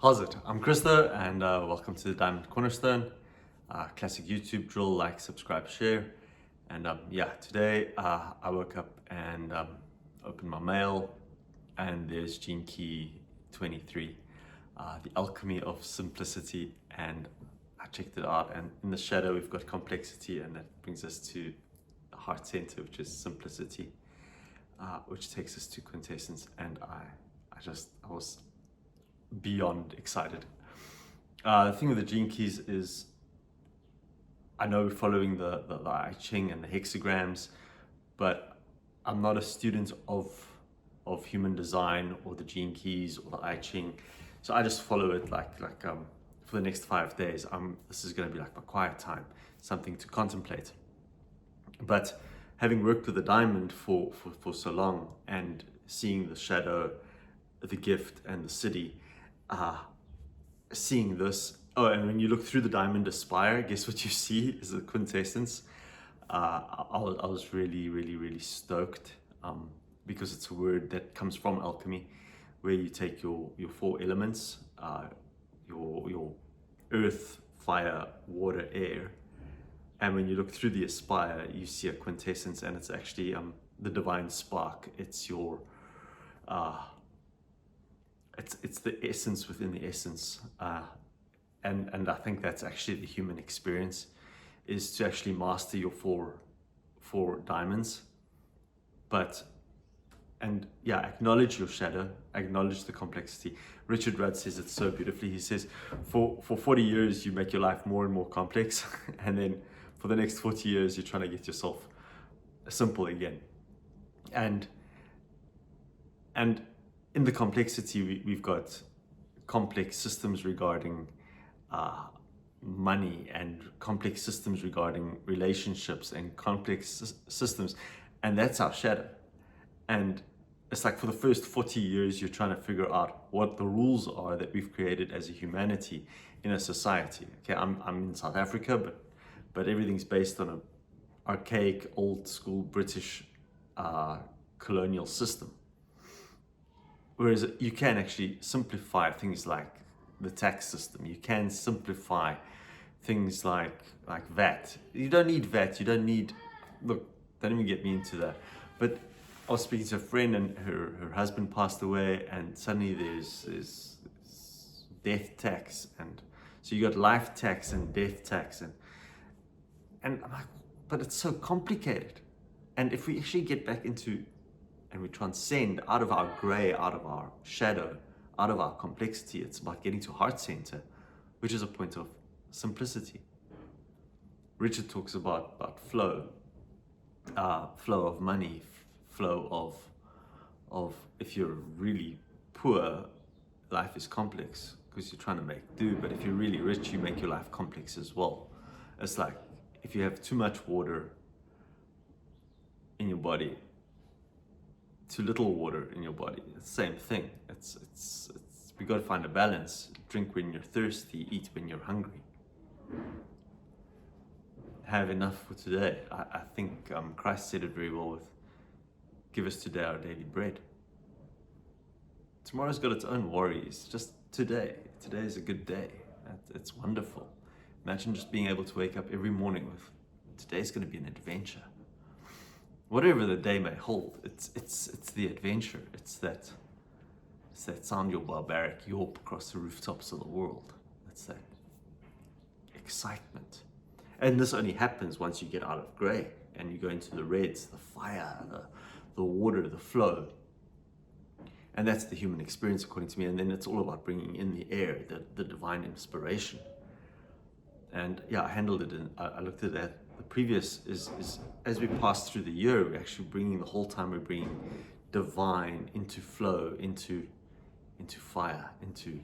How's it? I'm Krista and welcome to the Diamond Cornerstone. Classic YouTube drill, like, subscribe, share. And today I woke up and opened my mail and there's Gene Key 23, The Alchemy of Simplicity. And I checked it out, and in the shadow we've got complexity, and that brings us to the HeartCentre, which is simplicity, which takes us to Quintessence. And I was beyond excited. The thing with the gene keys is, I know we're following the I Ching and the hexagrams, but I'm not a student of human design or the gene keys or the I Ching, so I just follow it for the next 5 days. This is going to be like my quiet time, something to contemplate. But having worked with the diamond for so long and seeing the shadow, the gift, and the city, seeing this, and when you look through the diamond aspire, guess what you see is the quintessence. I was really stoked, because it's a word that comes from alchemy, where you take your 4 elements, your earth, fire, water, air, and when you look through the aspire, you see a quintessence, and it's actually the divine spark. It's your it's the essence within the essence, and I think that's actually the human experience, is to actually master your four diamonds, acknowledge your shadow, acknowledge the complexity. Richard Rudd says it so beautifully. He says, for 40 years you make your life more and more complex, and then for the next 40 years you're trying to get yourself simple again. And in the complexity, we've got complex systems regarding money, and complex systems regarding relationships, and complex systems, and that's our shadow. And it's like, for the first 40 years you're trying to figure out what the rules are that we've created as a humanity in a society. Okay, I'm in South Africa, but everything's based on an archaic, old school British colonial system. Whereas you can actually simplify things like the tax system. You can simplify things like VAT. You don't need VAT. You don't need, look, don't even get me into that. But I was speaking to a friend, and her husband passed away, and suddenly there's death tax, and so you got life tax and death tax, and I'm like, but it's so complicated. And if we actually get back into, and we transcend out of our gray, out of our shadow, out of our complexity, it's about getting to HeartCentre, which is a point of simplicity. Richard talks about flow, flow of money, flow of if you're really poor, life is complex because you're trying to make do, but if you're really rich, you make your life complex as well. It's like, if you have too much water in your body, too little water in your body, it's the same thing. It's we got to find a balance. Drink when you're thirsty, eat when you're hungry. Have enough for today. I think Christ said it very well with, give us today our daily bread. Tomorrow's got its own worries. Just today is a good day. It's wonderful. Imagine just being able to wake up every morning with, today's going to be an adventure. Whatever the day may hold, it's the adventure. It's that sound your barbaric yawp across the rooftops of the world. It's that excitement. And this only happens once you get out of grey and you go into the reds, the fire, the water, the flow. And that's the human experience, according to me. And then it's all about bringing in the air, the divine inspiration. And yeah, I handled it, and I looked at that. The previous is as we pass through the year, we're actually bringing, the whole time we're bringing divine into flow, into fire, into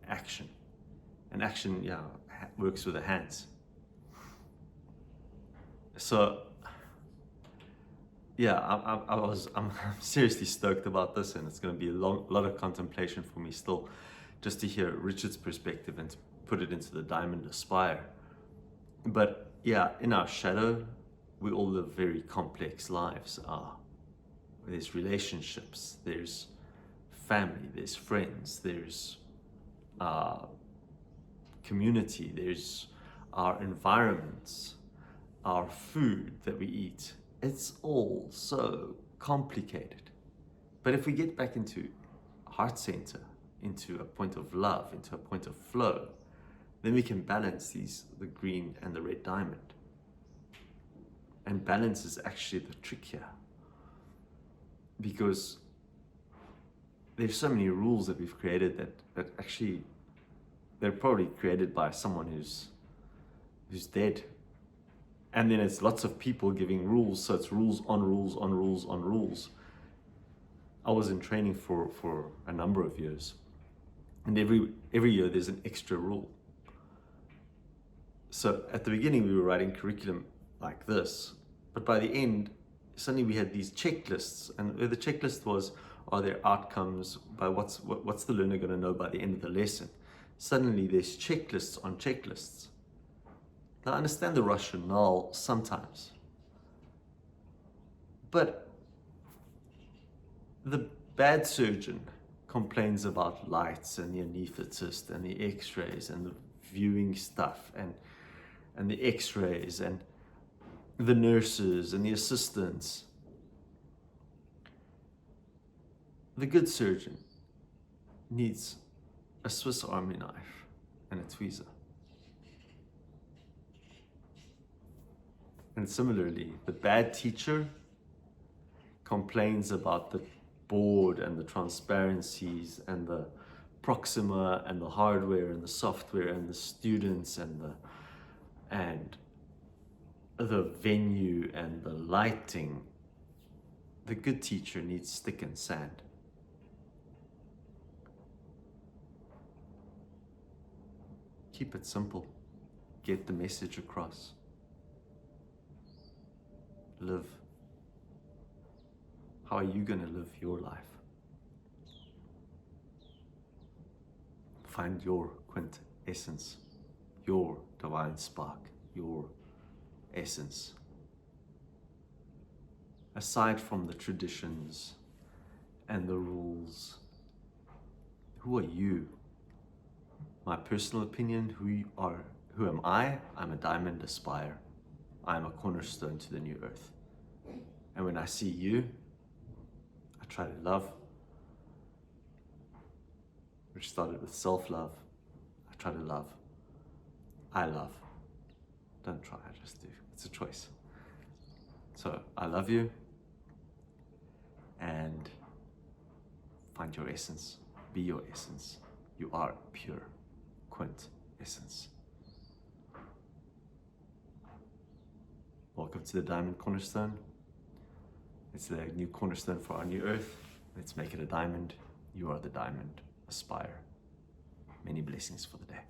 action. And action, works with the hands. So I'm seriously stoked about this, and it's going to be a lot of contemplation for me still, just to hear Richard's perspective and to put it into the diamond aspire. But yeah, in our shadow, we all live very complex lives. There's relationships, there's family, there's friends, there's our community, there's our environments, our food that we eat. It's all so complicated. But if we get back into HeartCentre, into a point of love, into a point of flow, then we can balance the green and the red diamond. And balance is actually the trick here, because there's so many rules that we've created that actually they're probably created by someone who's dead. And then it's lots of people giving rules, so it's rules on rules on rules on rules. I was in training for a number of years, and every year there's an extra rule. So at the beginning we were writing curriculum like this, but by the end suddenly we had these checklists, and the checklist was, are there outcomes, by what's the learner going to know by the end of the lesson? Suddenly there's checklists on checklists. Now I understand the rationale sometimes, but the bad surgeon complains about lights and the anaesthetist and the x-rays and the viewing stuff and the x-rays and the nurses and the assistants. The good surgeon needs a Swiss Army knife and a tweezer. And similarly, the bad teacher complains about the board and the transparencies and the Proxima and the hardware and the software and the students and the venue and the lighting. The good teacher needs stick and sand. Keep it simple. Get the message across. Live. How are you going to live your life? Find your quintessence, your divine spark, your essence. Aside from the traditions and the rules, who are you? My personal opinion, who am I? I'm a diamond aspire. I'm a cornerstone to the new earth. And when I see you, I try to love, which started with self-love. I try to love. I love. Don't try, I just do. It's a choice. So I love you, and find your essence. Be your essence. You are pure quintessence. Welcome to the Diamond Cornerstone. It's the new cornerstone for our new earth. Let's make it a diamond. You are the diamond. Aspire. Many blessings for the day.